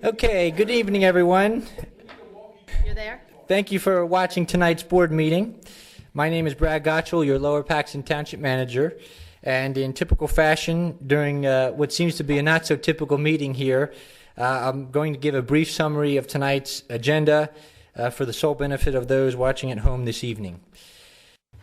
Okay, good evening, everyone. You're there? Thank you for watching tonight's board meeting. My name is Brad Gottschall, your Lower Paxton Township Manager, and in typical fashion, during what seems to be a not-so-typical meeting here, I'm going to give a brief summary of tonight's agenda for the sole benefit of those watching at home this evening.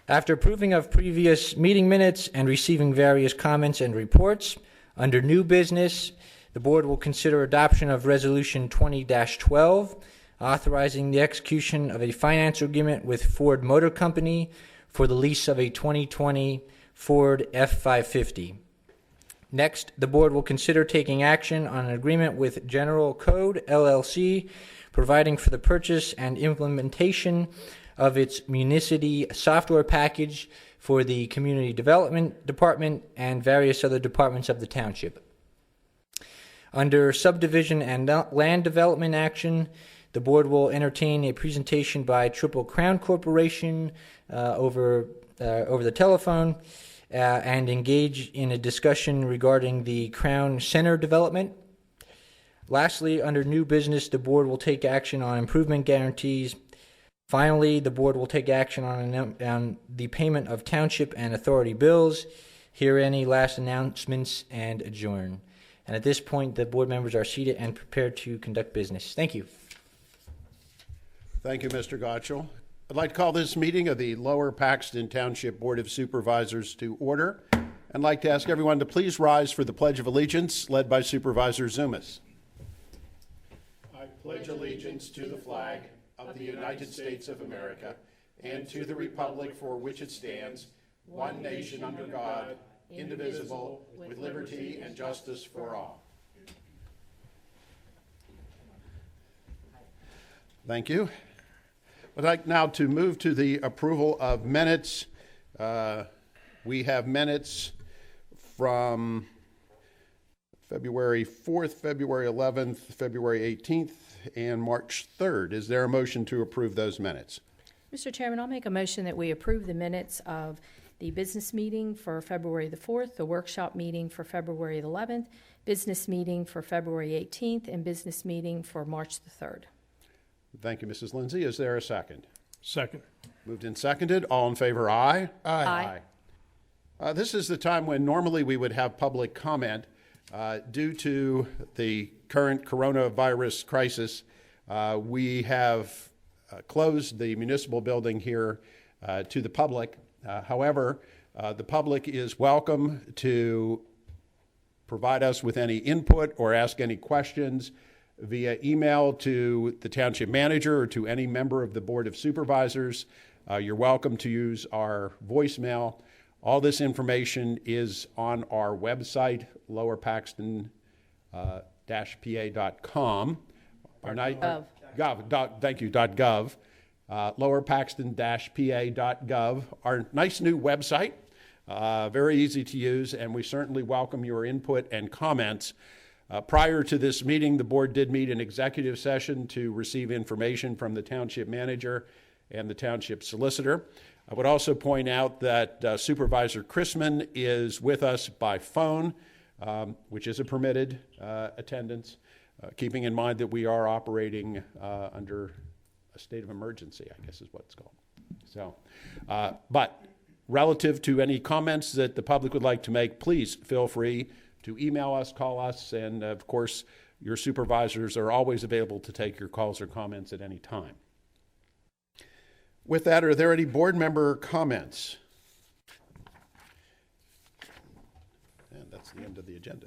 After approving of previous meeting minutes and receiving various comments and reports, under new business, the board will consider adoption of Resolution 20-12, authorizing the execution of a finance agreement with Ford Motor Company for the lease of a 2020 Ford F-550. Next, the board will consider taking action on an agreement with General Code, LLC, providing for the purchase and implementation of its Municity software package for the Community Development Department and various other departments of the township. Under subdivision and land development action, the board will entertain a presentation by Triple Crown Corporation over the telephone and engage in a discussion regarding the Crown Center development. Lastly, under new business, the board will take action on improvement guarantees. Finally, the board will take action on the payment of township and authority bills, hear any last announcements, and adjourn. And at this point, the board members are seated and prepared to conduct business. Thank you. Thank you, Mr. Gottschall. I'd like to call this meeting of the Lower Paxton Township Board of Supervisors to order. I'd like to ask everyone to please rise for the Pledge of Allegiance, led by Supervisor Zumas. I pledge allegiance to the flag of the United States of America and to the republic for which it stands, one nation under God, indivisible, with liberty and justice for all. Thank you. I'd like now to move to the approval of minutes. We have minutes from February 4th, February 11th, February 18th, and March 3rd. Is there a motion to approve those minutes? Mr. Chairman, I'll make a motion that we approve the minutes of the business meeting for February the 4th, the workshop meeting for February the 11th, business meeting for February 18th, and business meeting for March the 3rd. Thank you, Mrs. Lindsay. Is there a second? Second. Moved and seconded. All in favor, aye? Aye. This is the time when normally we would have public comment. Due to the current coronavirus crisis, we have closed the municipal building here to the public. However, the public is welcome to provide us with any input or ask any questions via email to the township manager or to any member of the Board of Supervisors. You're welcome to use our voicemail. All this information is on our website, lowerpaxton-pa.com. Thank you, .gov. lowerpaxton-pa.gov. Our nice new website, very easy to use, and we certainly welcome your input and comments. Prior to this meeting, the board did meet in executive session to receive information from the township manager and the township solicitor. I would also point out that Supervisor Chrisman is with us by phone, which is a permitted attendance, keeping in mind that we are operating under a state of emergency, I guess is what it's called. So, but relative to any comments that the public would like to make, please feel free to email us, call us, and of course, your supervisors are always available to take your calls or comments at any time. With that, are there any board member comments? And that's the end of the agenda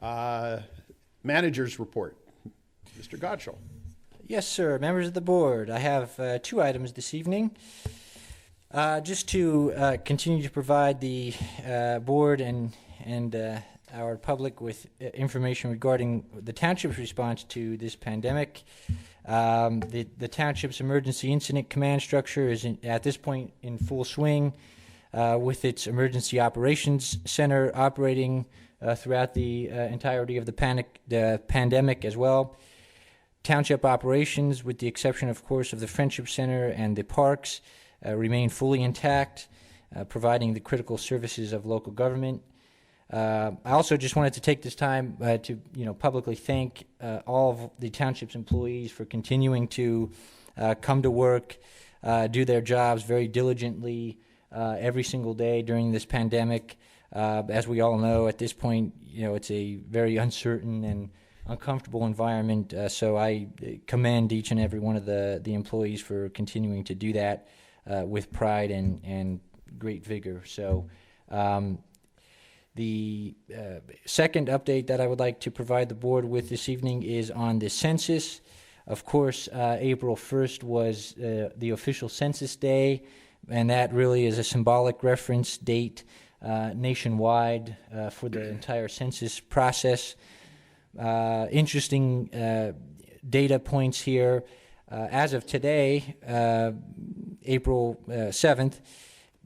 there. Manager's report. Mr. Gottschall. Yes, sir. Members of the board, I have two items this evening. Just to continue to provide the board and our public with information regarding the township's response to this pandemic. The township's emergency incident command structure is at this point in full swing with its emergency operations center operating throughout the entirety of the pandemic as well. Township operations, with the exception, of course, of the Friendship Center and the parks, remain fully intact, providing the critical services of local government. I also just wanted to take this time to publicly thank all of the township's employees for continuing to come to work, do their jobs very diligently every single day during this pandemic. As we all know, at this point, it's a very uncertain and uncomfortable environment. So I commend each and every one of the employees for continuing to do that with pride and great vigor. So the second update that I would like to provide the board with this evening is on the census. Of course, April 1st was the official census day, and that really is a symbolic reference date nationwide for the entire census process. Interesting data points here. As of today, April 7th,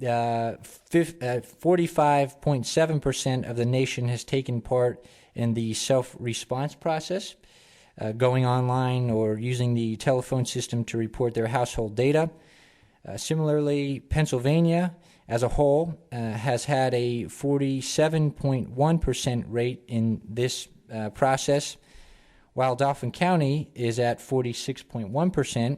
45.7% of the nation has taken part in the self-response process, going online or using the telephone system to report their household data. Similarly, Pennsylvania as a whole has had a 47.1% rate in this process, while Dauphin County is at 46.1%.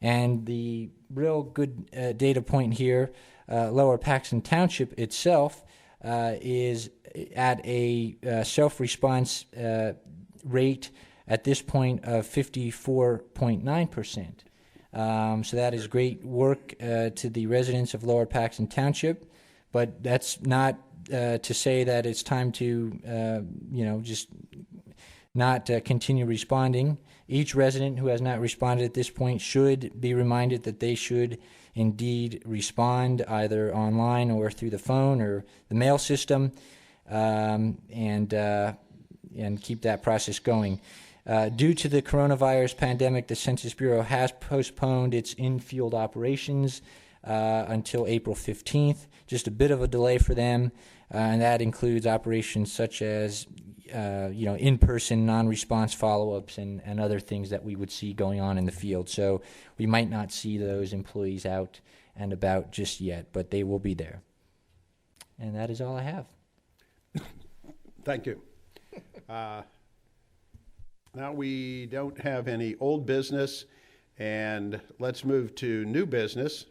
And the real good data point here, Lower Paxton Township itself is at a self-response rate at this point of 54.9%. So that is great work to the residents of Lower Paxton Township, but that's not to say that it's time to, just not continue responding. Each resident who has not responded at this point should be reminded that they should indeed respond either online or through the phone or the mail system, and keep that process going. Due to the coronavirus pandemic, the Census Bureau has postponed its in-field operations until April 15th. Just a bit of a delay for them, and that includes operations such as in-person non-response follow-ups and other things that we would see going on in the field. So we might not see those employees out and about just yet, but they will be there. And that is all I have. Thank you. Now we don't have any old business, and let's move to new business.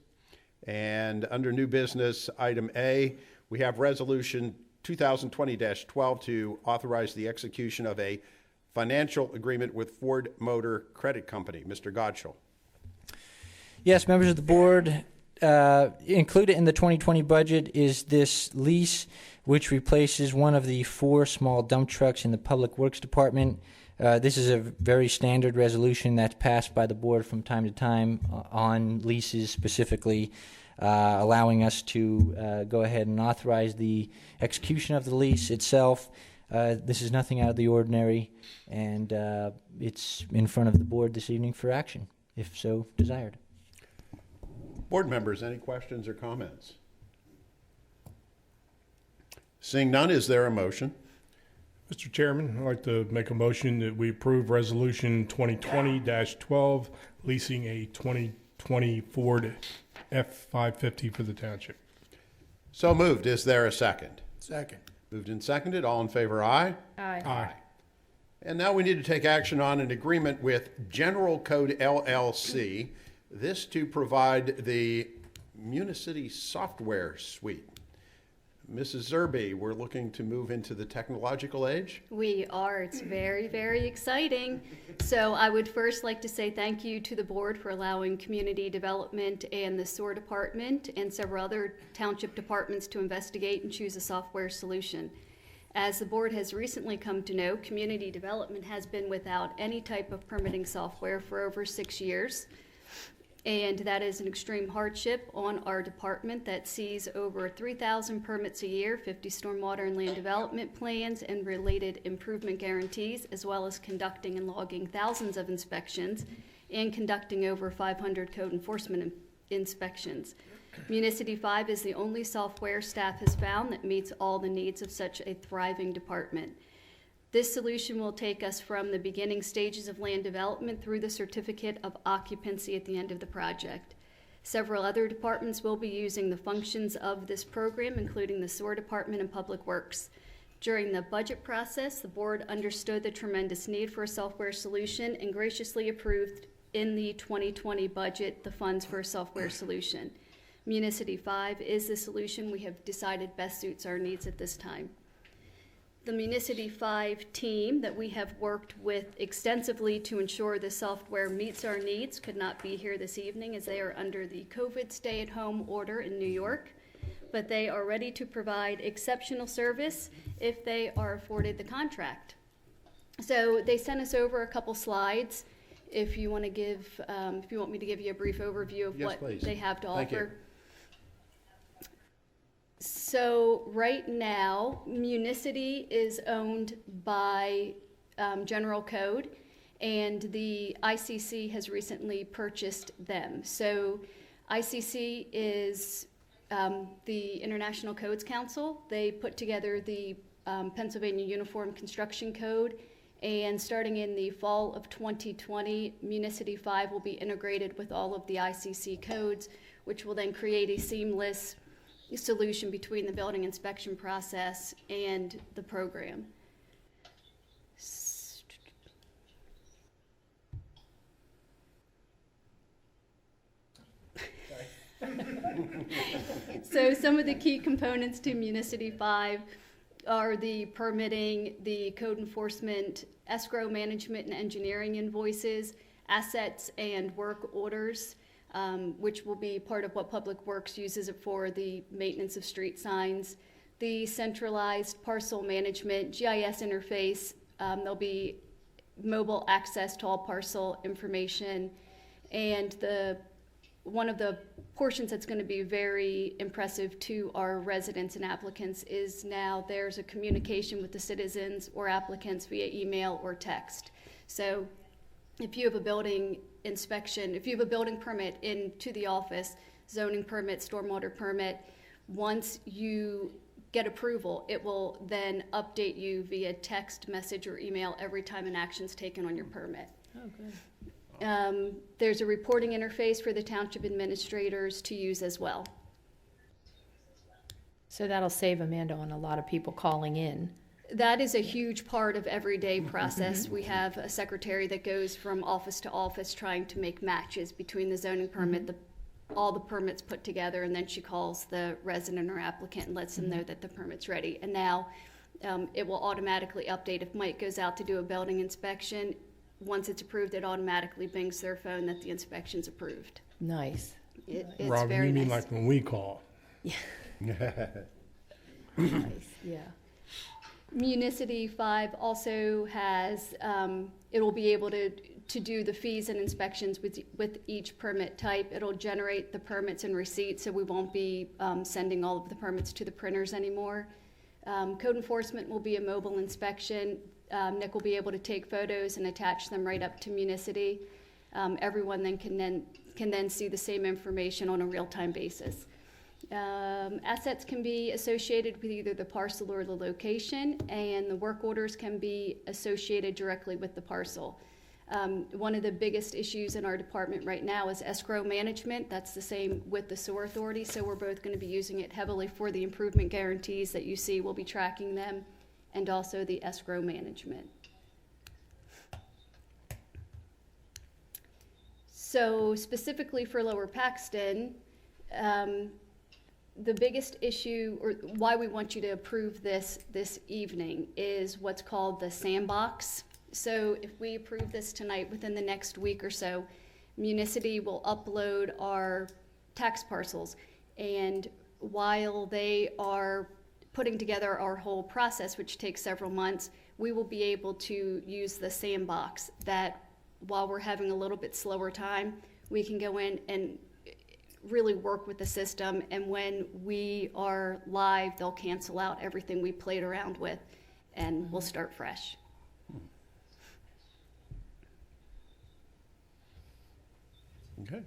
And under new business, item A, we have resolution 2020-12 to authorize the execution of a financial agreement with Ford Motor Credit Company. Mr. Gottschall. Yes, members of the board, included in the 2020 budget is this lease, which replaces one of the 4 small dump trucks in the Public Works Department. This is a very standard resolution that's passed by the board from time to time on leases specifically, allowing us to go ahead and authorize the execution of the lease itself. This is nothing out of the ordinary, and it's in front of the board this evening for action, if so desired. Board members, any questions or comments? Seeing none, is there a motion? Mr. Chairman, I'd like to make a motion that we approve Resolution 2020-12, leasing a 2020 Ford F-550 for the township. So moved. Is there a second? Second. Moved and seconded. All in favor, aye? Aye. Aye. And now we need to take action on an agreement with General Code LLC, this to provide the Municity software suite. Mrs. Zerby, we're looking to move into the technological age. We are. It's very, very exciting. So I would first like to say thank you to the board for allowing community development and the SOAR department and several other township departments to investigate and choose a software solution. As the board has recently come to know, community development has been without any type of permitting software for over 6 years. And that is an extreme hardship on our department that sees over 3,000 permits a year, 50 stormwater and land development plans, and related improvement guarantees, as well as conducting and logging thousands of inspections and conducting over 500 code enforcement inspections. Municity 5 is the only software staff has found that meets all the needs of such a thriving department. This solution will take us from the beginning stages of land development through the certificate of occupancy at the end of the project. Several other departments will be using the functions of this program, including the SOAR department and Public Works. During the budget process, the board understood the tremendous need for a software solution and graciously approved in the 2020 budget the funds for a software solution. Municity 5 is the solution we have decided best suits our needs at this time. The Municity 5 team that we have worked with extensively to ensure the software meets our needs could not be here this evening as they are under the COVID stay-at-home order in New York, but they are ready to provide exceptional service if they are afforded the contract. So they sent us over a couple slides. If you want to give, if you want me to give you a brief overview of Yes, what please. they have to Thank you. offer. So right now, Municity is owned by General Code, and the ICC has recently purchased them. So ICC is the International Codes Council. They put together the Pennsylvania Uniform Construction Code, and starting in the fall of 2020, Municity 5 will be integrated with all of the ICC codes, which will then create a seamless solution between the building inspection process and the program. So some of the key components to Municity 5 are the permitting, the code enforcement, escrow management and engineering invoices, assets and work orders, which will be part of what Public Works uses it for, the maintenance of street signs, the centralized parcel management, GIS interface. There'll be mobile access to all parcel information, and one of the portions that's going to be very impressive to our residents and applicants is now there's a communication with the citizens or applicants via email or text. So if you have a building inspection, if you have a building permit into the office, zoning permit, stormwater permit, once you get approval, it will then update you via text message or email every time an action's taken on your permit. Oh, good. There's a reporting interface for the township administrators to use as well. So that'll save Amanda on a lot of people calling in. That is a huge part of everyday process. We have a secretary that goes from office to office trying to make matches between the zoning permit, all the permits put together, and then she calls the resident or applicant and lets them know that the permit's ready. And now it will automatically update. If Mike goes out to do a building inspection, once it's approved, it automatically bings their phone that the inspection's approved. Nice. It's Robin, very you mean nice. like when we call? Nice, yeah. Municity 5 also has, it will be able to do the fees and inspections with each permit type. It'll generate the permits and receipts, so we won't be sending all of the permits to the printers anymore. Code enforcement will be a mobile inspection. Nick will be able to take photos and attach them right up to Municity. Everyone then can then see the same information on a real-time basis. Assets can be associated with either the parcel or the location, and the work orders can be associated directly with the parcel. One of the biggest issues in our department right now is escrow management. That's the same with the sewer authority, so we're both going to be using it heavily for the improvement guarantees that you see. We'll be tracking them, and also the escrow management. So specifically for Lower Paxton, the biggest issue, or why we want you to approve this evening, is what's called the sandbox. So if we approve this tonight, within the next week or so, Municity will upload our tax parcels. And while they are putting together our whole process, which takes several months, we will be able to use the sandbox that while we're having a little bit slower time, we can go in and really work with the system, and when we are live, they'll cancel out everything we played around with, and we'll start fresh. Okay.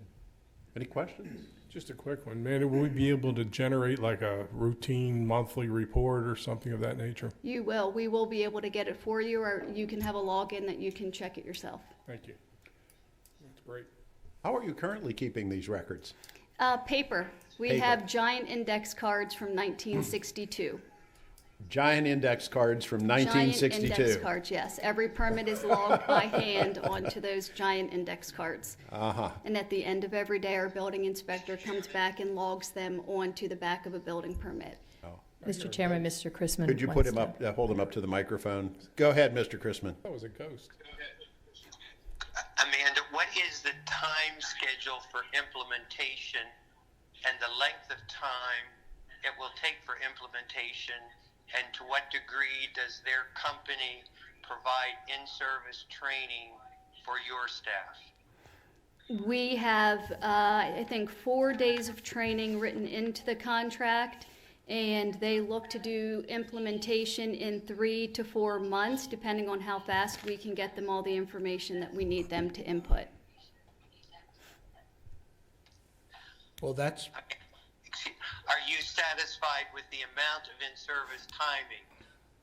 Any questions? Just a quick one, man. Will we be able to generate like a routine monthly report or something of that nature? You will. We will be able to get it for you, or you can have a login that you can check it yourself. Thank you. That's great. How are you currently keeping these records? Paper. We Paper. have giant index cards from 1962. Giant index cards from 1962. Giant index cards, yes. Every permit is logged by hand onto those giant index cards. Uh-huh. And at the end of every day, our building inspector comes back and logs them onto the back of a building permit. Mr. Chairman, Mr. Chrisman. Could you put him up, hold him up to the microphone? Go ahead, Mr. Chrisman. That was a ghost. Amanda, what is the time schedule for implementation and the length of time it will take for implementation, and to what degree does their company provide in-service training for your staff? We have, I think, 4 days of training written into the contract, and they look to do implementation in 3 to 4 months, depending on how fast we can get them all the information that we need them to input. Well, that's, Are you satisfied with the amount of in-service timing?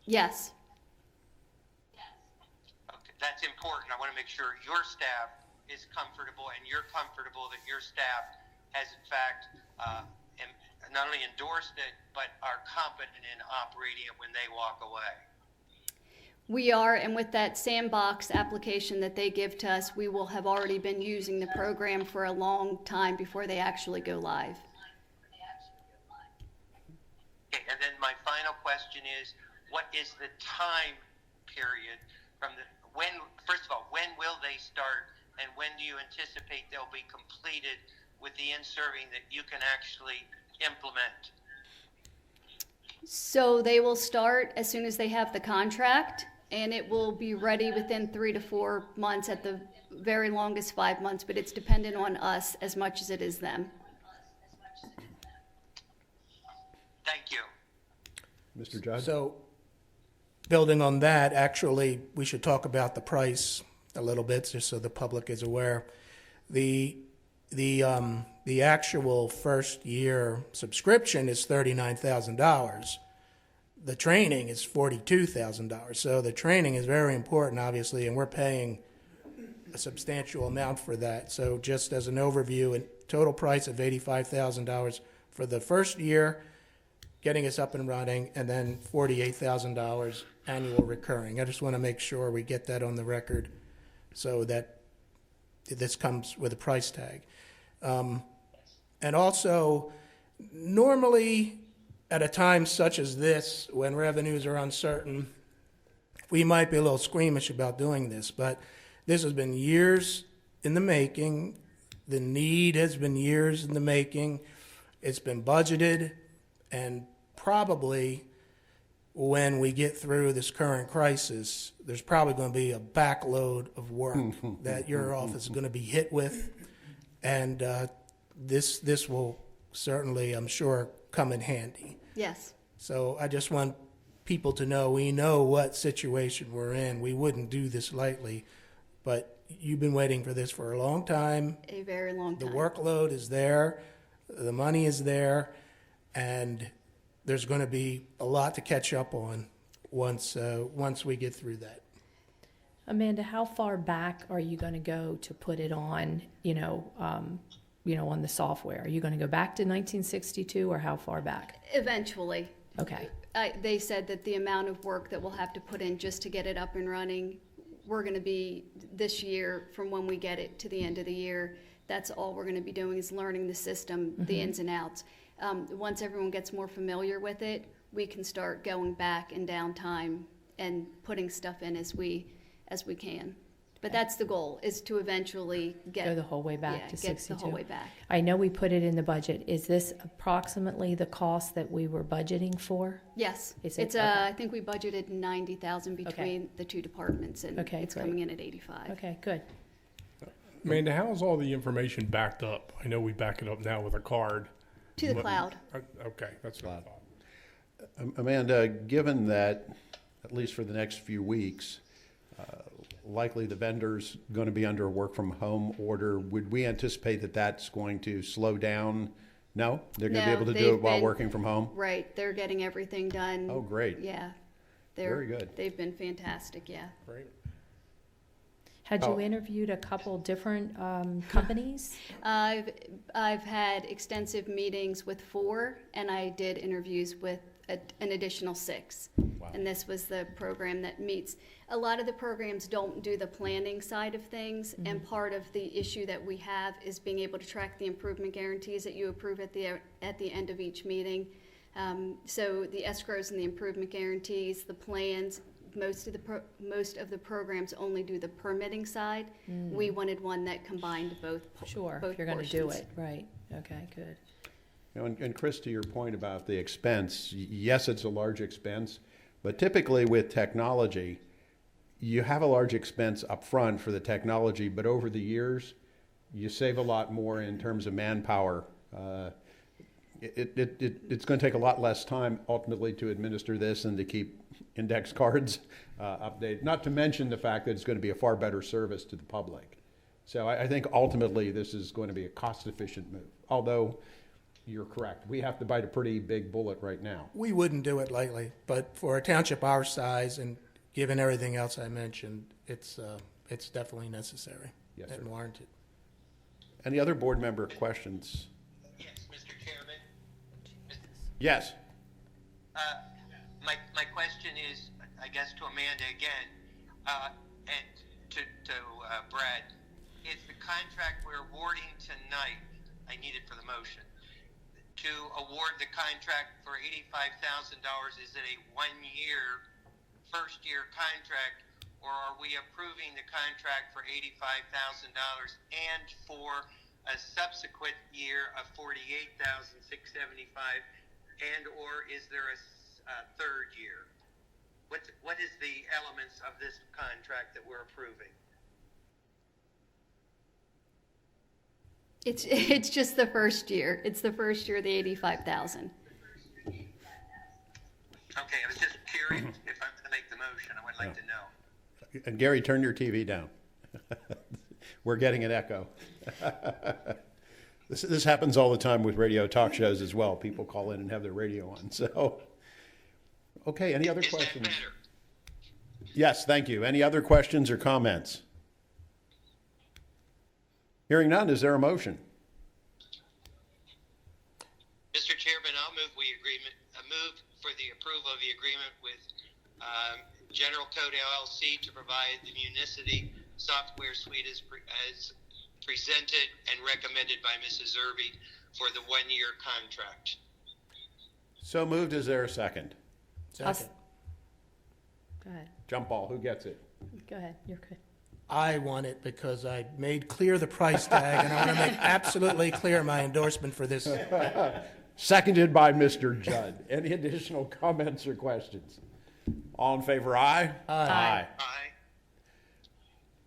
Yes, Okay, that's important. I want to make sure your staff is comfortable and you're comfortable that your staff has in fact not only endorsed it, but are competent in operating it when they walk away. we are, and with that sandbox application that they give to us, we will have already been using the program for a long time before they actually go live. Okay, and then my final question is, what is the time period from first of all, when will they start, and when do you anticipate they'll be completed with the in-serving that you can actually implement? So they will start as soon as they have the contract, and it will be ready within 3 to 4 months, at the very longest 5 months, but it's dependent on us as much as it is them. Thank you. Mr. Judd? So, building on that, actually, we should talk about the price a little bit, just so the public is aware. The actual first year subscription is $39,000. The training is $42,000. So the training is very important, obviously, and we're paying a substantial amount for that. So just as an overview, a total price of $85,000 for the first year, getting us up and running, and then $48,000 annual recurring. I just want to make sure we get that on the record so that this comes with a price tag. And also, normally at a time such as this, when revenues are uncertain, we might be a little squeamish about doing this, but this has been years in the making. The need has been years in the making. It's been budgeted, and probably when we get through this current crisis, there's probably going to be a backload of work that your office is going to be hit with, and this will certainly, I'm sure, come in handy. Yes. So I just want people to know we know what situation we're in. We wouldn't do this lightly, but you've been waiting for this for a long time. A very long The time. workload is there, the money is there, and there's going to be a lot to catch up on once we get through that. Amanda, how far back are you going to go to put it on, on the software? Are you going to go back to 1962, or how far back? Eventually. Okay. They said that the amount of work that we'll have to put in just to get it up and running, we're going to be this year, from when we get it to the end of the year, that's all we're going to be doing is learning the system, the ins and outs. Once everyone gets more familiar with it, we can start going back in downtime and putting stuff in as we can. But that's the goal, is to eventually get Go the whole way back to get 62. the whole way back. I know we put it in the budget. Is this approximately the cost that we were budgeting for? Yes, Is it? it's Okay. I think we budgeted 90,000 between the two departments, and Okay, it's great. coming in at 85. Okay, good. Amanda, how's all the information backed up? I know we back it up now with a card. To the But- cloud. Okay, that's what I thought. Amanda, given that, at least for the next few weeks, likely the vendor's going to be under a work-from-home order, would we anticipate that that's going to slow down? No? They're going to be No, able to do they've it while been- working from home? Right, they're getting everything done. Oh, great. Yeah. Very good. They've been fantastic, yeah. Great. Had Oh. you interviewed a couple different companies? I've had extensive meetings with 4, and I did interviews with an additional 6. And this was the program that meets. A lot of the programs don't do the planning side of things, and part of the issue that we have is being able to track the improvement guarantees that you approve at the end of each meeting. So the escrows and the improvement guarantees, the plans, most of the programs only do the permitting side. We wanted one that combined both. Sure, both if you're going to do portions. it, right. Okay, good. You know, and Chris, to your point about the expense, yes, it's a large expense, but typically with technology, you have a large expense up front for the technology, but over the years, you save a lot more in terms of manpower. It's going to take a lot less time ultimately to administer this and to keep index cards updated, not to mention the fact that it's going to be a far better service to the public. So I think ultimately this is going to be a cost-efficient move, although you're correct. We have to bite a pretty big bullet right now. We wouldn't do it lightly, but for a township our size and given everything else I mentioned, it's definitely necessary Yes, and sir. warranted. Any other board member questions? Yes, Mr. Chairman. Yes. My question is, I guess, to Amanda again, and to Brad. Is the contract we're awarding tonight, I need it for the motion, to award the contract for $85,000, is it a one-year, first-year contract, or are we approving the contract for $85,000 and for a subsequent year of $48,675, and or is there a third year? What is the elements of this contract that we're approving? It's just the first year. It's the first year, the 85,000. Okay, I was just curious if I'm going to make the motion. I would like to know. And Gary, turn your TV down. We're getting an echo. This happens all the time with radio talk shows as well. People call in and have their radio on. So, okay, any other Is that questions? better? Yes, thank you. Any other questions or comments? Hearing none, is there a motion? Mr. Chairman, I'll move move for the approval of the agreement with General Code LLC to provide the Municity software suite as presented and recommended by Mrs. Irby for the one-year contract. So moved. Is there a second? Second. Go ahead, Jump ball. Who gets it? go ahead, you're good. I want it because I made clear the price tag, and I want to make absolutely clear my endorsement for this. Seconded by Mr. Judd. Any additional comments or questions? All in favor, aye? Aye. Aye.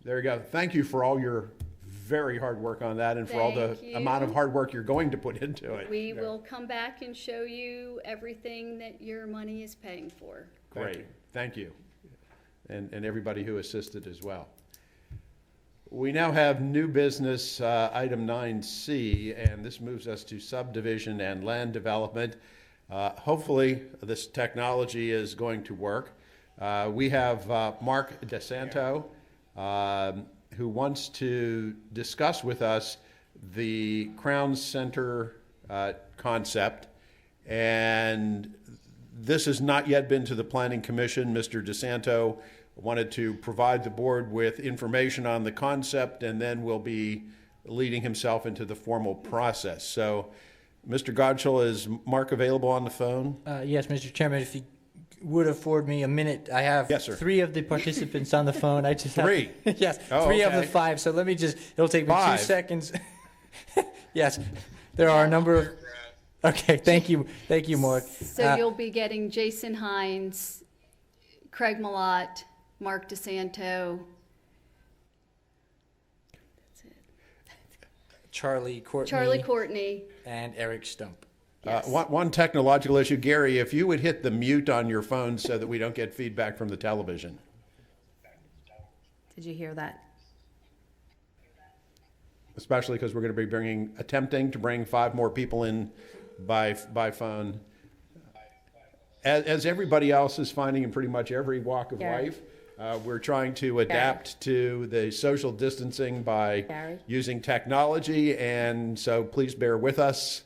There you go. Thank you for all your very hard work on that and for all the Thank you. amount of hard work you're going to put into it. We will come back and show you everything that your money is paying for. Great. Thank you. And everybody who assisted as well. We now have new business, item 9C, and this moves us to subdivision and land development. Hopefully, this technology is going to work. We have Mark DeSanto, who wants to discuss with us the Crown Center concept. And this has not yet been to the Planning Commission. Mr. DeSanto wanted to provide the board with information on the concept, and then will be leading himself into the formal process. So, Mr. Godshall, is Mark available on the phone? Yes, Mr. Chairman, if you would afford me a minute, I have Yes, sir. 3 of the participants on the phone. I just have- 3? Yes, Oh, 3 of the okay. 5. So let me just, it'll take me 5. 2 seconds. Yes, there are a number of, okay, thank you, Mark. So you'll be getting Jason Hines, Craig Malott, Mark DeSanto. That's it. Charlie Courtney. Charlie Courtney. And Eric Stump. Yes. One technological issue, Gary, if you would hit the mute on your phone so that we don't get feedback from the television. Did you hear that? Especially because we're going to be attempting to bring 5 more people in by phone. As everybody else is finding in pretty much every walk of Gary. life, we're trying to adapt to the social distancing by Gary. using technology, and so please bear with us.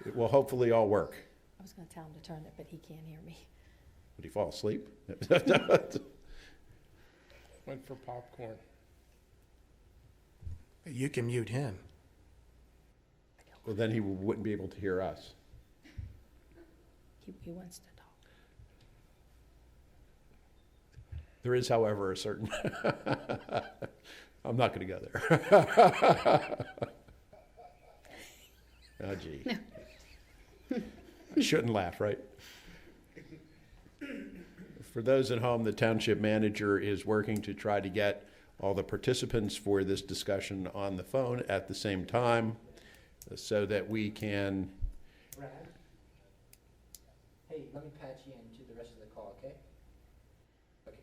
It will hopefully all work. I was going to tell him to turn it, but he can't hear me. Did he fall asleep? Went for popcorn. You can mute him. Well, then he wouldn't be able to hear us. He wants to talk. There is, however, a certain, I'm not going to go there. Oh, gee. I shouldn't laugh, right? For those at home, the township manager is working to try to get all the participants for this discussion on the phone at the same time so that we can. Brad? Hey, let me patch you into the rest of the call, okay? Okay.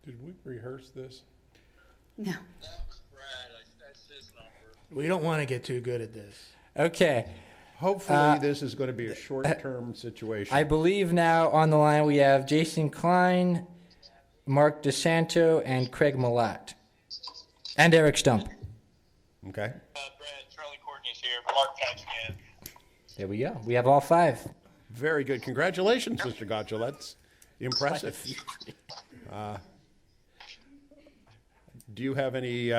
Did we rehearse this? No. We don't want to get too good at this. Okay. Hopefully, this is going to be a short-term situation. I believe now on the line we have Jason Klein, Mark DeSanto, and Craig Malat. And Eric Stump. Okay. Brad, Charlie Courtney's here. Mark patching in. There we go. We have all five. Very good. Congratulations, Mr. Gotcha. That's impressive. Do you have any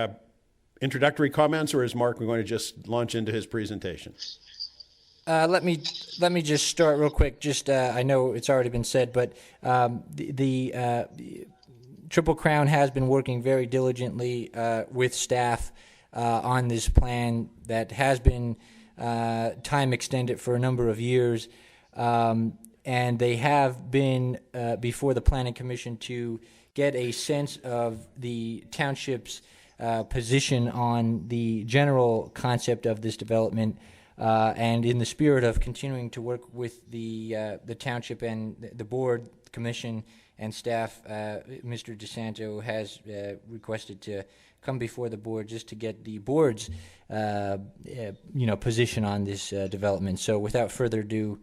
introductory comments, or is Mark going to just launch into his presentation? Let me just start real quick. Just I know it's already been said, but the Triple Crown has been working very diligently with staff on this plan that has been time extended for a number of years, and they have been before the Planning Commission to get a sense of the township's position on the general concept of this development. And in the spirit of continuing to work with the township and the board, commission, and staff, Mr. DeSanto has requested to come before the board just to get the board's, position on this development. So, without further ado,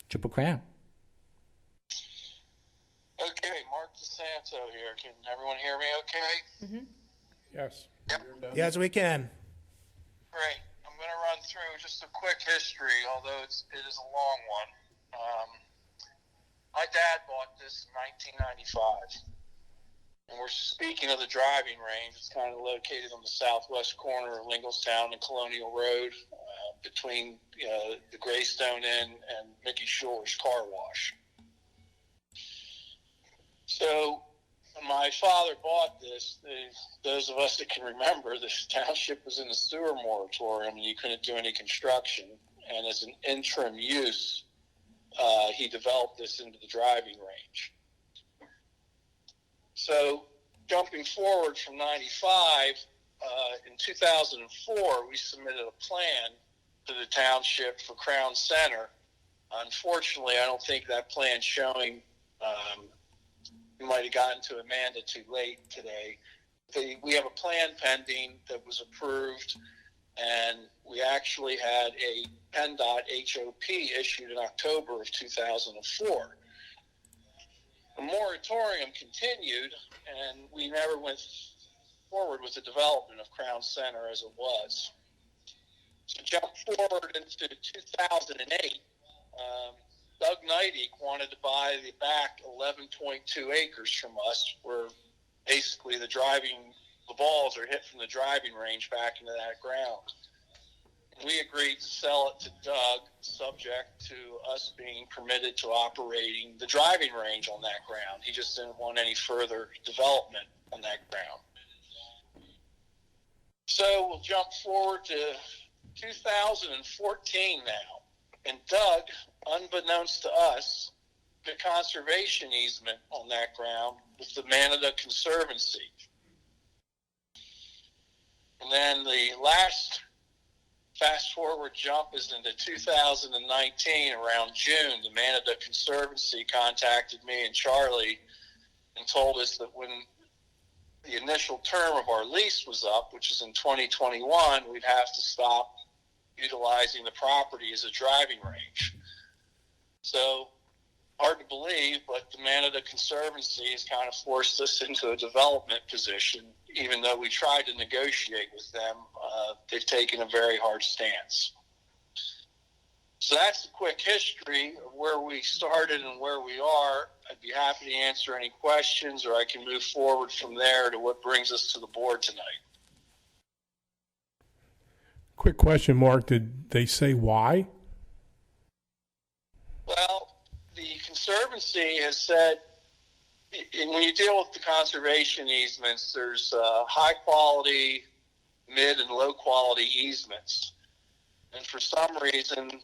Triple Crown. Okay, Mark DeSanto here. Can everyone hear me okay? Yes. Yes, we can. Great. I'm going to run through just a quick history, although it is a long one. My dad bought this in 1995. And we're speaking of the driving range. It's kind of located on the southwest corner of Linglestown and Colonial Road, between the Greystone Inn and Mickey Shore's car wash. So when my father bought this, those of us that can remember, this township was in the sewer moratorium and you couldn't do any construction. And as an interim use, he developed this into the driving range. So jumping forward from 95, in 2004, we submitted a plan to the township for Crown Center. Unfortunately, I don't think that plan's showing. We might have gotten to Amanda too late today. We have a plan pending that was approved, and we actually had a PennDOT HOP issued in October of 2004. The moratorium continued, and we never went forward with the development of Crown Center as it was. So jump forward into 2008, Doug Neidig wanted to buy the back 11.2 acres from us, where basically the balls are hit from the driving range back into that ground. We agreed to sell it to Doug, subject to us being permitted to operating the driving range on that ground. He just didn't want any further development on that ground. So we'll jump forward to 2014 now. And Doug, unbeknownst to us, the conservation easement on that ground with the Manada Conservancy. And then the last fast forward jump is into 2019, around June. The Manada Conservancy contacted me and Charlie and told us that when the initial term of our lease was up, which is in 2021, we'd have to stop utilizing the property as a driving range. So hard to believe, but the Manada Conservancy has kind of forced us into a development position. Even though we tried to negotiate with them, they've taken a very hard stance. So that's the quick history of where we started and where we are. I'd be happy to answer any questions, or I can move forward from there to what brings us to the board tonight. Quick question, Mark. Did they say why? Well, the Conservancy has said, and when you deal with the conservation easements, there's high-quality, mid, and low-quality easements. And for some reason,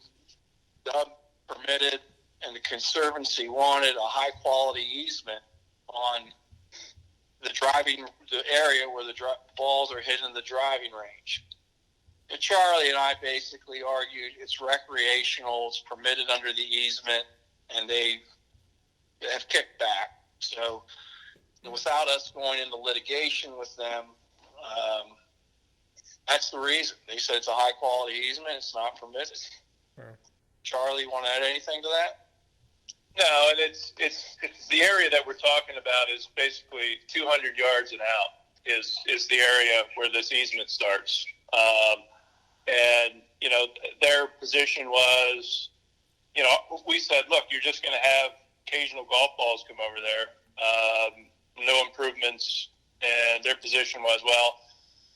Doug permitted and the Conservancy wanted a high-quality easement on the area where the balls are hitting the driving range. And Charlie and I basically argued it's recreational, it's permitted under the easement, and they have kicked back. So without us going into litigation with them, that's the reason. They said it's a high-quality easement, it's not permitted. Charlie, you want to add anything to that? No, and it's the area that we're talking about is basically 200 yards and out is the area where this easement starts. And, you know, their position was, you know, we said, look, you're just going to have occasional golf balls come over there, no improvements. And their position was, well,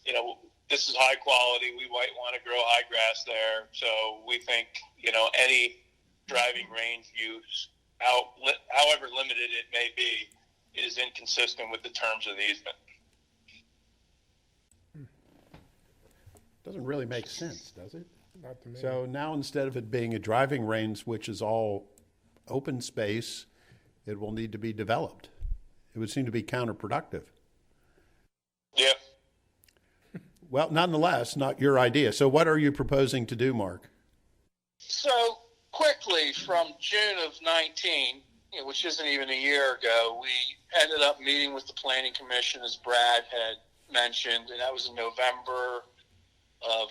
you know, this is high quality. We might want to grow high grass there. So we think, you know, any driving range use, however limited it may be, is inconsistent with the terms of the easement. Doesn't really make sense, does it? Not to me. So now instead of it being a driving range, which is all open space, it will need to be developed. It would seem to be counterproductive. Yeah. Well, nonetheless, not your idea. So what are you proposing to do, Mark? So quickly, from June of 19, which isn't even a year ago, we ended up meeting with the Planning Commission, as Brad had mentioned, and that was in November of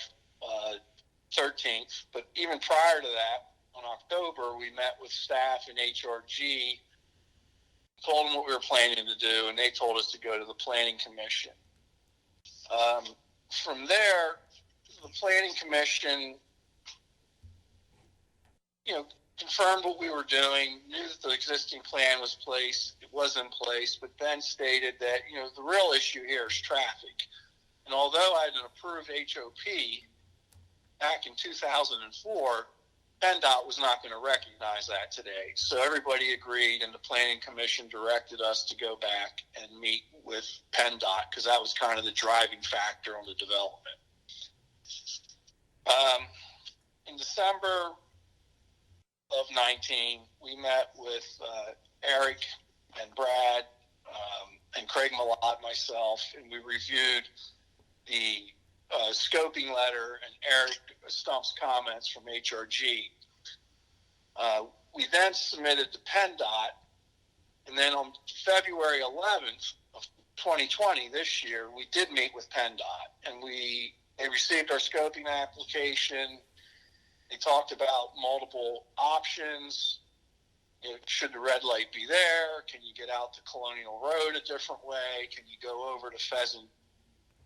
13th. But even prior to that, in October, we met with staff in HRG, told them what we were planning to do, and they told us to go to the Planning Commission. From there, the Planning Commission, confirmed what we were doing, knew that the existing plan was in place, but then stated that, the real issue here is traffic. And although I had an approved HOP back in 2004, PennDOT was not going to recognize that today. So everybody agreed, and the Planning Commission directed us to go back and meet with PennDOT, because that was kind of the driving factor on the development. In December of 19, we met with Eric and Brad and Craig Malott, myself, and we reviewed the scoping letter and Eric Stump's comments from HRG. We then submitted to PennDOT, and then on February 11th of 2020, this year, we did meet with PennDOT, and they received our scoping application. They talked about multiple options. Should the red light be there? Can you get out to Colonial Road a different way? Can you go over to Pheasant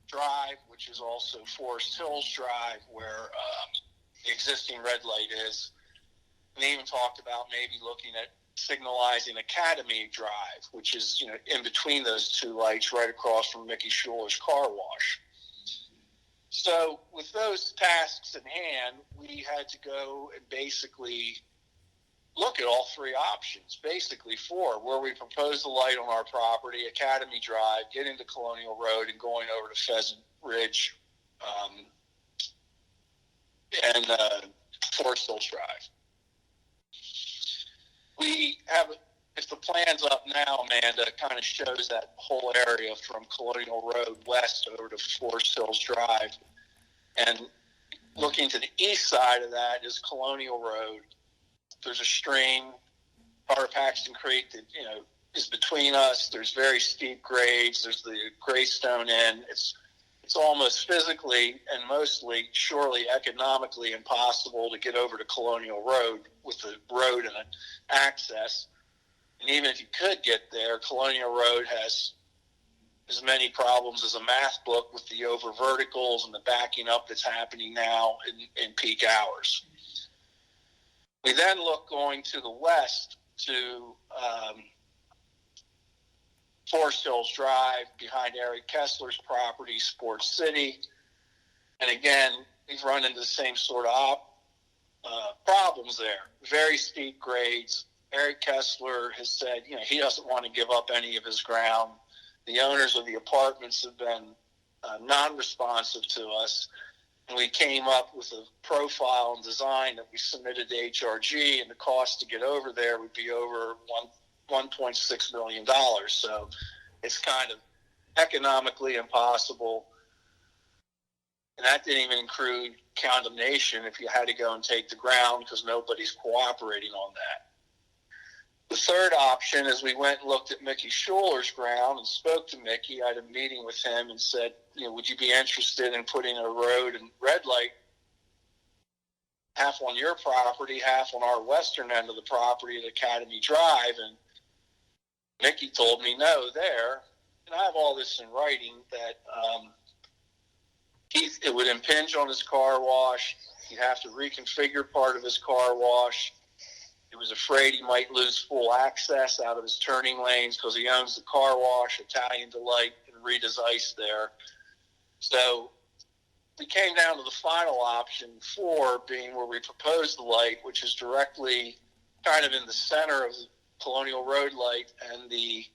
Drive, which is also Forest Hills Drive, where the existing red light is? And they even talked about maybe looking at signalizing Academy Drive, which is in between those two lights, right across from Mickey Schuler's car wash. So with those tasks in hand, we had to go and basically look at all three options, basically four, where we proposed the light on our property, Academy Drive, get into Colonial Road, and going over to Pheasant Ridge and Forest Hills Drive. We have, if the plan's up now, Amanda, it kind of shows that whole area from Colonial Road west over to Forest Hills Drive. And looking to the east side of that is Colonial Road. There's a stream, part of Paxton Creek, that is between us. There's very steep grades. There's the Greystone Inn. It's it's almost physically and mostly surely economically impossible to get over to Colonial Road with the road and an access. And even if you could get there, Colonial Road has as many problems as a math book with the over verticals and the backing up that's happening now in peak hours. We then look going to the west to Forest Hills Drive behind Eric Kessler's property, Sports City. And again, we've run into the same sort of problems there. Very steep grades. Eric Kessler has said, he doesn't want to give up any of his ground. The owners of the apartments have been non-responsive to us. And we came up with a profile and design that we submitted to HRG, and the cost to get over there would be over $1.6 million. So it's kind of economically impossible. And that didn't even include condemnation if you had to go and take the ground, because nobody's cooperating on that. The third option is we went and looked at Mickey Schuler's ground and spoke to Mickey. I had a meeting with him and said, would you be interested in putting a road and red light half on your property, half on our western end of the property at Academy Drive? And Mickey told me no there. And I have all this in writing that it would impinge on his car wash. He'd have to reconfigure part of his car wash. He was afraid he might lose full access out of his turning lanes because he owns the car wash, Italian Delight, and Rita's Ice there. So we came down to the final option 4 being where we proposed the light, which is directly kind of in the center of the Colonial Road light and the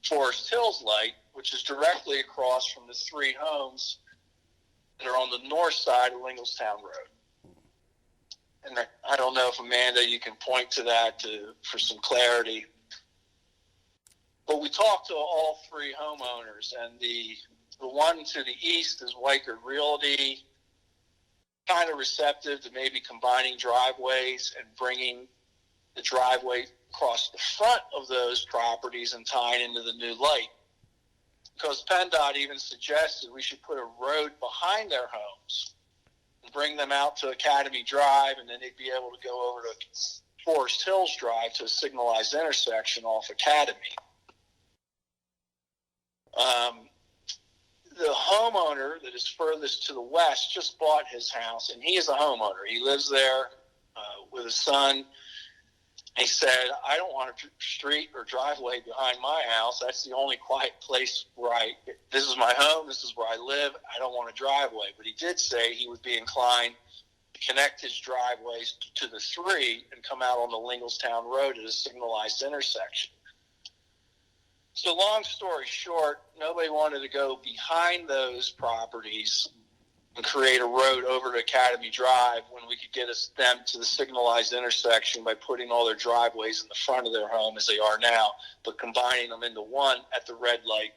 Forest Hills light, which is directly across from the 3 homes that are on the north side of Linglestown Road. And I don't know if, Amanda, you can point to that for some clarity. But we talked to all 3 homeowners, and the one to the east is Weichert Realty, kind of receptive to maybe combining driveways and bringing the driveway across the front of those properties and tying into the new light. Because PennDOT even suggested we should put a road behind their homes and bring them out to Academy Drive, and then they'd be able to go over to Forest Hills Drive to a signalized intersection off Academy. The homeowner that is furthest to the west just bought his house, and he is a homeowner. He lives there with his son. He said, I don't want a street or driveway behind my house. That's the only quiet place where this is my home, this is where I live. I don't want a driveway. But he did say he would be inclined to connect his driveways to the 3 and come out on the Linglestown Road at a signalized intersection. So long story short, nobody wanted to go behind those properties and create a road over to Academy Drive when we could get them to the signalized intersection by putting all their driveways in the front of their home as they are now, but combining them into one at the red light.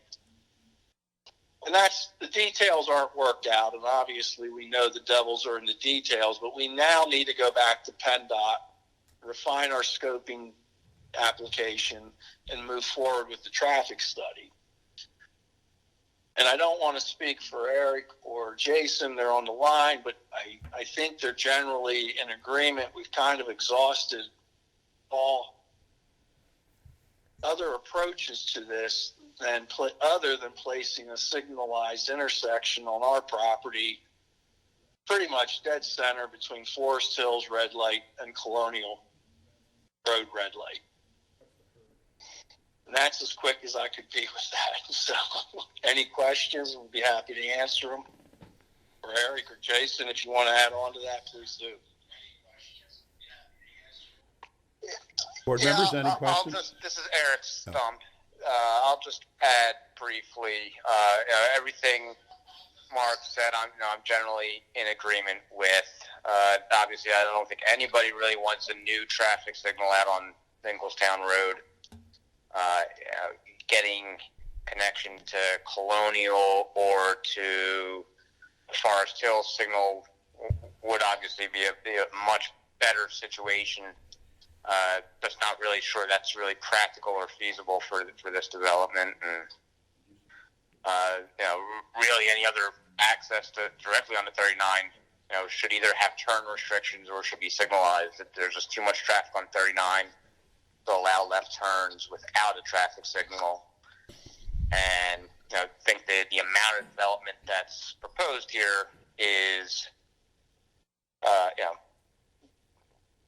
And the details aren't worked out, and obviously we know the devils are in the details, but we now need to go back to PennDOT, refine our scoping application, and move forward with the traffic study. And I don't want to speak for Eric or Jason, they're on the line, but I think they're generally in agreement. We've kind of exhausted all other approaches to this other than placing a signalized intersection on our property, pretty much dead center between Forest Hills red light and Colonial Road red light. And that's as quick as I could be with that. So any questions, we'll be happy to answer them. Or Eric or Jason, if you want to add on to that, please do. Board members, any questions? This is Eric Stump. I'll just add briefly, everything Mark said, I'm generally in agreement with. Obviously, I don't think anybody really wants a new traffic signal out on Linglestown Road. Getting connection to Colonial or to the Forest Hills signal would obviously be a much better situation. Just not really sure that's really practical or feasible for this development. And Really any other access to directly on the 39, should either have turn restrictions or should be signalized. That there's just too much traffic on 39 to allow left turns without a traffic signal. And I think that the amount of development that's proposed here is,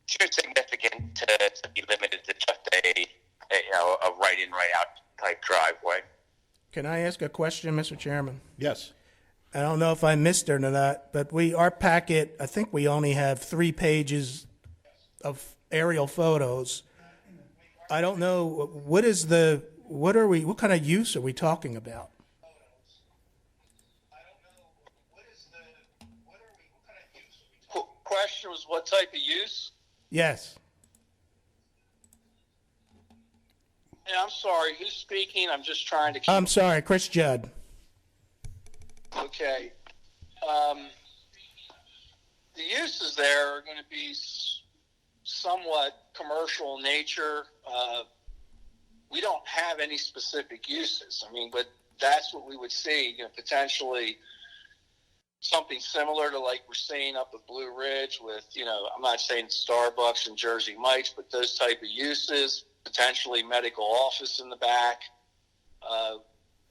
too significant to be limited to just a right in, right out type driveway. Can I ask a question, Mr. Chairman? Yes. I don't know if I missed it or not, but our packet, I think we only have 3 pages of aerial photos. I don't know, what kind of use are we talking about? Question was what type of use? Yes. Yeah, I'm sorry, who's speaking? I'm just trying to keep... I'm sorry, Chris Judd. Okay. The uses there are going to be somewhat commercial in nature. We don't have any specific uses. I mean, but that's what we would see, potentially something similar to like we're seeing up at Blue Ridge with, I'm not saying Starbucks and Jersey Mike's, but those type of uses, potentially medical office in the back.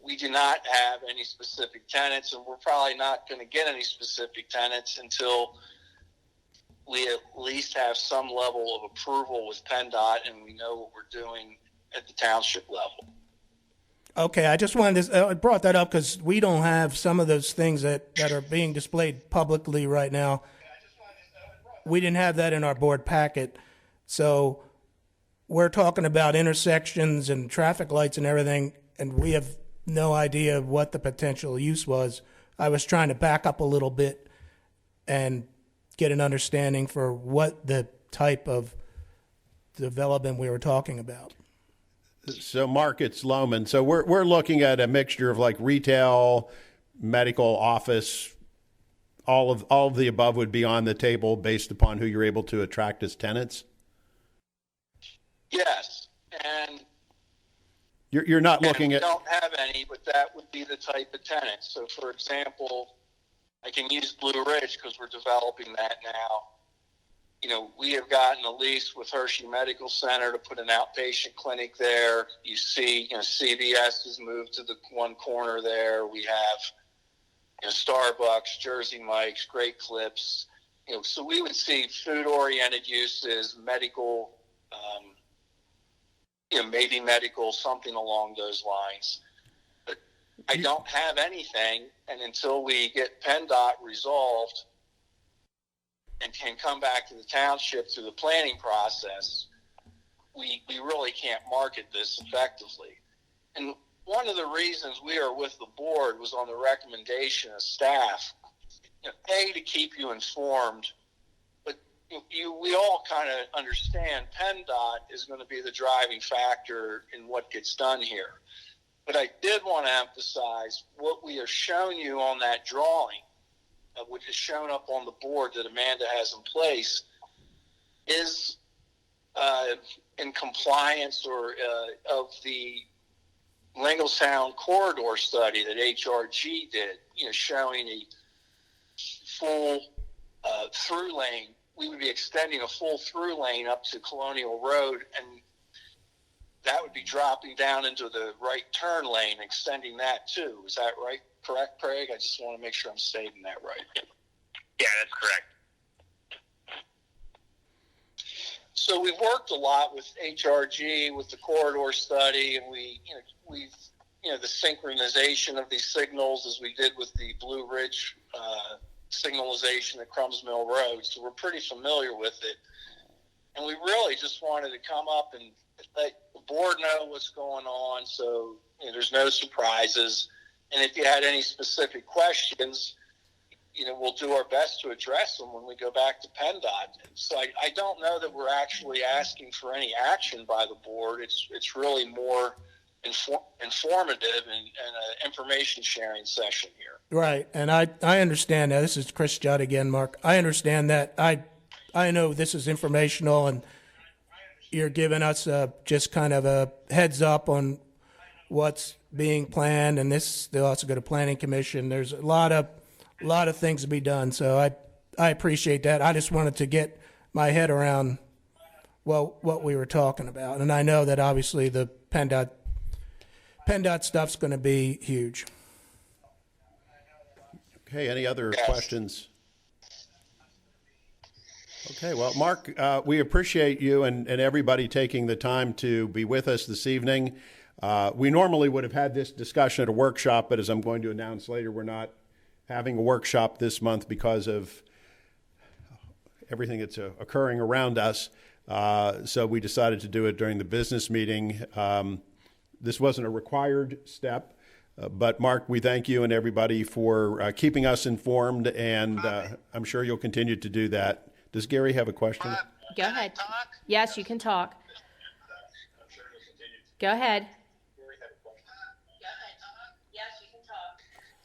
We do not have any specific tenants, and we're probably not going to get any specific tenants until we at least have some level of approval with PennDOT and we know what we're doing at the township level. Okay, I just wanted to, I brought that up because we don't have some of those things that are being displayed publicly right now. We didn't have that in our board packet. So we're talking about intersections and traffic lights and everything, and we have no idea what the potential use was. I was trying to back up a little bit and get an understanding for what the type of development we were talking about. So, Mark, it's Lohman. So we're looking at a mixture of like retail, medical, office. All of the above would be on the table based upon who you're able to attract as tenants. Yes, and you're not looking at. We don't have any, but that would be the type of tenant. So, for example, I can use Blue Ridge because we're developing that now. We have gotten a lease with Hershey Medical Center to put an outpatient clinic there. You see, CVS has moved to the one corner there. We have, Starbucks, Jersey Mike's, Great Clips. So we would see food-oriented uses, medical, maybe medical, something along those lines. But I don't have anything, and until we get PennDOT resolved and can come back to the township through the planning process, we really can't market this effectively. And one of the reasons we are with the board was on the recommendation of staff, A, to keep you informed, but we all kind of understand PennDOT is going to be the driving factor in what gets done here. But I did want to emphasize what we have shown you on that drawing, which is shown up on the board that Amanda has in place, is in compliance of the Lingelstown corridor study that HRG did, showing a full through lane. We would be extending a full through lane up to Colonial Road, and that would be dropping down into the right turn lane, extending that too. Is that right? Correct, Craig? I just want to make sure I'm stating that right. Yeah, that's correct. So we've worked a lot with HRG, with the corridor study, and we've the synchronization of these signals as we did with the Blue Ridge signalization at Crumbs Mill Road. So we're pretty familiar with it. And we really just wanted to come up and let the board know what's going on so there's no surprises. And if you had any specific questions, we'll do our best to address them when we go back to PennDOT. So I don't know that we're actually asking for any action by the board. It's really more informative and an information sharing session here. Right, and I understand that. This is Chris Judd again, Mark. I understand that. I know this is informational, and you're giving us just kind of a heads up on what's being planned, and this still has to go to Planning Commission. There's a lot of things to be done, so I appreciate that. I just wanted to get my head around what we were talking about, and I know that obviously the PennDOT stuff's going to be huge. Okay, any other questions? Okay, well, Mark, we appreciate you and everybody taking the time to be with us this evening. We normally would have had this discussion at a workshop, but as I'm going to announce later, we're not having a workshop this month because of everything that's occurring around us. So we decided to do it during the business meeting. This wasn't a required step, but Mark, we thank you and everybody for keeping us informed, and I'm sure you'll continue to do that. Does Gary have a question? Go ahead. Yes, you can talk. Go ahead.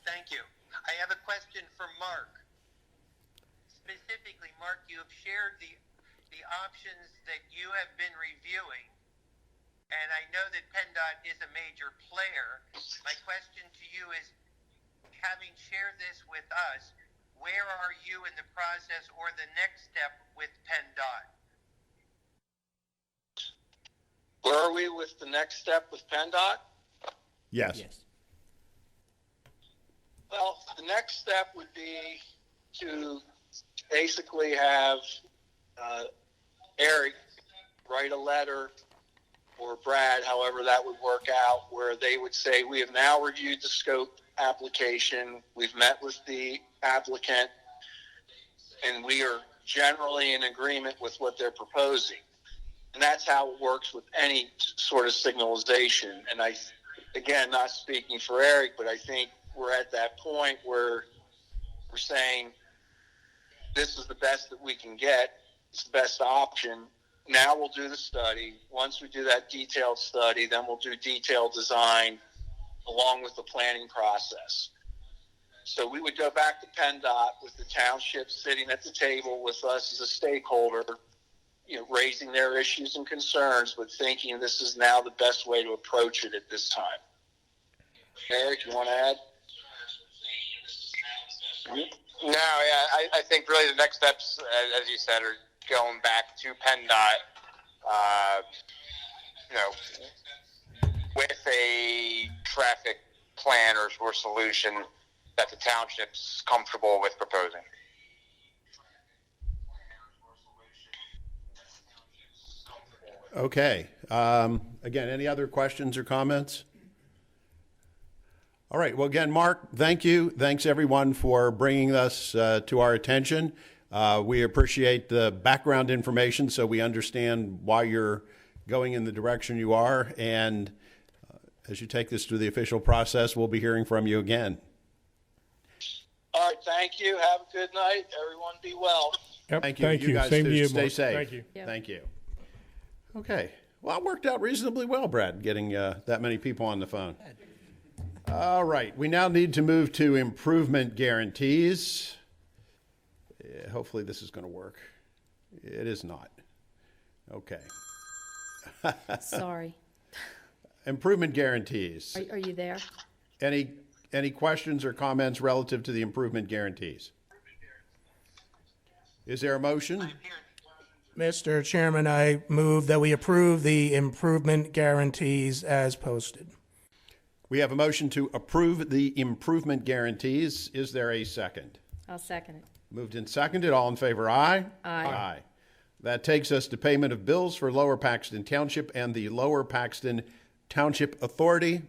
Thank you. I have a question for Mark. Specifically, Mark, you have shared the options that you have been reviewing, and I know that PennDOT is a major player. My question to you is, having shared this with us, where are you in the process or the next step with PennDOT? Where are we with the next step with PennDOT? Yes. Well, the next step would be to basically have Eric write a letter, or Brad, however that would work out, where they would say, we have now reviewed the scope application, we've met with the applicant, and we are generally in agreement with what they're proposing. And that's how it works with any sort of signalization. And again, not speaking for Eric, but I think we're at that point where we're saying this is the best that we can get. It's the best option. Now we'll do the study. Once we do that detailed study, then we'll do detailed design along with the planning process. So we would go back to PennDOT with the township sitting at the table with us as a stakeholder, raising their issues and concerns, but thinking this is now the best way to approach it at this time. Eric, you want to add? No, yeah, I think really the next steps, as you said, are going back to PennDOT, with a traffic plan or solution that the township's comfortable with proposing. Okay. Again, any other questions or comments? All right. Well, again, Mark, thank you. Thanks, everyone, for bringing us to our attention. We appreciate the background information so we understand why you're going in the direction you are. And as you take this through the official process, we'll be hearing from you again. All right. Thank you. Have a good night. Everyone be well. Yep, Thank you. Thank you. Guys Same too. to you, Stay Mark. safe. Thank you. Yep. Thank you. Okay. Well, it worked out reasonably well, Brad, getting that many people on the phone. All right. We now need to move to improvement guarantees. Hopefully this is going to work. It is not. Okay. Sorry. Improvement guarantees. Are you there? Any questions or comments relative to the improvement guarantees? Is there a motion? Mr. Chairman, I move that we approve the improvement guarantees as posted. We have a motion to approve the improvement guarantees. Is there a second? I'll second it. Moved and seconded. All in favor, aye? Aye. That takes us to payment of bills for Lower Paxton Township and the Lower Paxton Township Authority.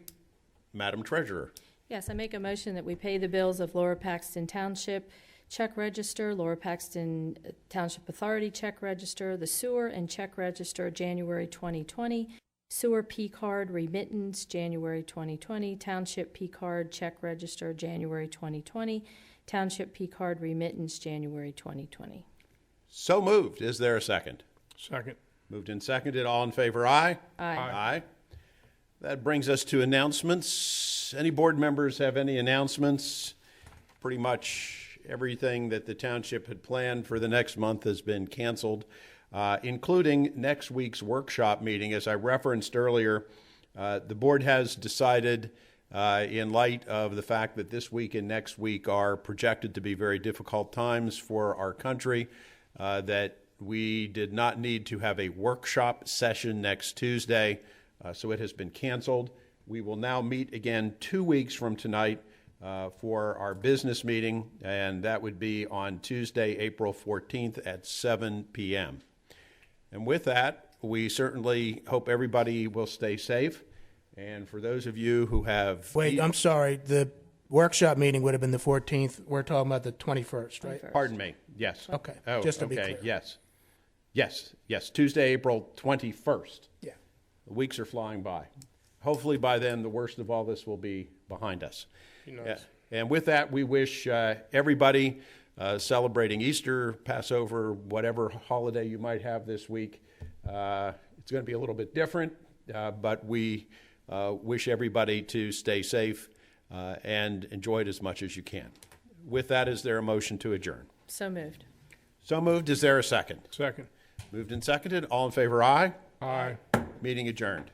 Madam Treasurer. Yes, I make a motion that we pay the bills of Lower Paxton Township check register, Lower Paxton Township Authority check register, the sewer and check register January 2020, sewer P-card remittance January 2020, Township P-card check register January 2020, Township P-card remittance January 2020. So moved. Is there a second? Second. Moved and seconded. All in favor, aye? Aye. Aye. That brings us to announcements. Any board members have any announcements? Pretty much everything that the township had planned for the next month has been canceled, including next week's workshop meeting. As I referenced earlier, The board has decided, in light of the fact that this week and next week are projected to be very difficult times for our country, that we did not need to have a workshop session next Tuesday, so it has been canceled. We will now meet again 2 weeks from tonight for our business meeting, and that would be on Tuesday, April 14th at 7 p.m. And with that, we certainly hope everybody will stay safe. And for those of you who have... Wait, I'm sorry. The workshop meeting would have been the 14th. We're talking about the 21st, right? 21st. Pardon me. Yes. Okay, Oh, just to be okay. clear. Yes. Yes. Tuesday, April 21st. Yeah. The weeks are flying by. Hopefully by then, the worst of all this will be behind us. Nice. And with that, we wish everybody celebrating Easter, Passover, whatever holiday you might have this week. It's going to be a little bit different, but we wish everybody to stay safe and enjoy it as much as you can. With that, is there a motion to adjourn? So moved. So moved. Is there a second? Second. Moved and seconded. All in favor, aye. Aye. Meeting adjourned.